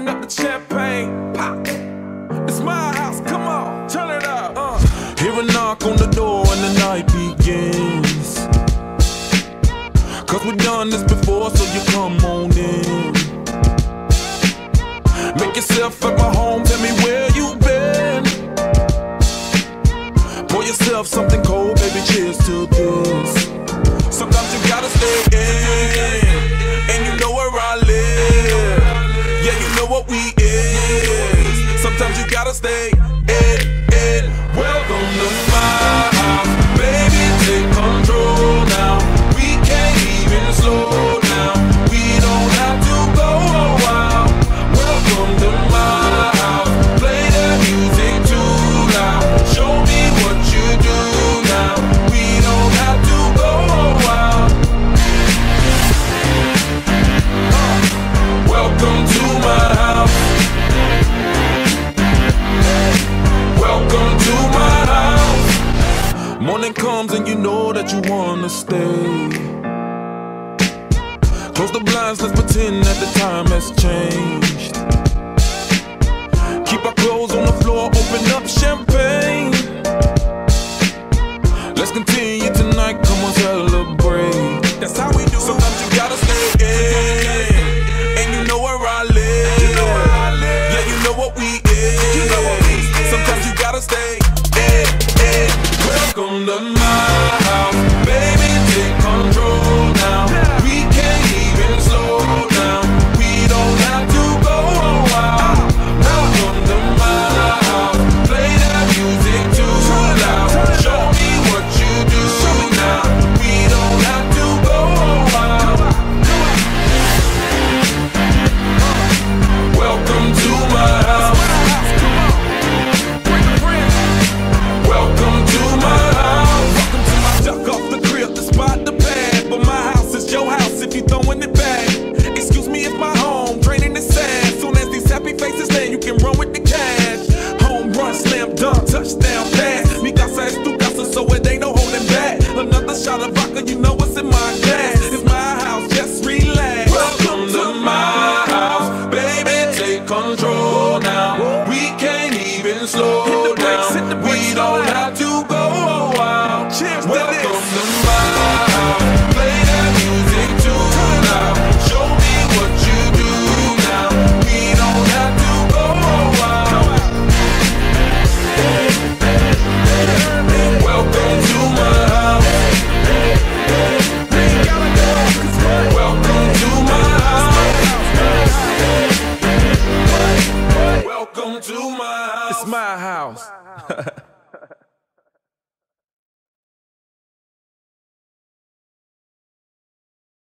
open up the champagne, pop. It's my house, come on, turn it up. Hear a knock on the door and the night begins. Cause we've done this before, so you come on in. Make yourself at my home, tell me where you been. Pour yourself something cold, baby, cheers to this. Sometimes you gotta stay in, and you know where I live. Yeah, you know what we is. Sometimes you gotta stay in. Welcome to my house, baby, take control now. We can't even slow down. We don't have to go a while. Welcome to my house, play the music too loud. Show me what you do now. We don't have to go a while. Welcome to my house. Welcome to my house. Morning comes and you know that you wanna stay. Close the blinds, let's pretend that the time has changed. Keep our clothes on the floor, open up champagne. Let's continue tonight, come on, celebrate. That's how we do. Sometimes you gotta stay in, and you know where I live. Yeah, you know what we is. Sometimes you gotta stay in. Welcome to my house, baby, take control now. We can't even slow down. We don't have to go a while. Welcome to my house, play that music too loud. Show me what you do now. We don't have to go a while. Welcome to my house. Welcome to my house. Welcome to my duck off the crib, the spot, the pad. But my house is your house if you throwing it back. Excuse me if my home draining is sad. Soon as these happy faces land, you can run with the cash. Home run, slam dunk, touchdown pass. Mi casa es tu casa, so it ain't no holding back. Another shot of vodka, you know what's in my glass. It's my house, just relax. Welcome to my house, baby, take control now. We can't even slow down. We don't have to go a while. Welcome to my house, play that music too loud. Show me what you do now. We don't have to go a while. Welcome to my house. Welcome to my house. Welcome to my house. It's my house.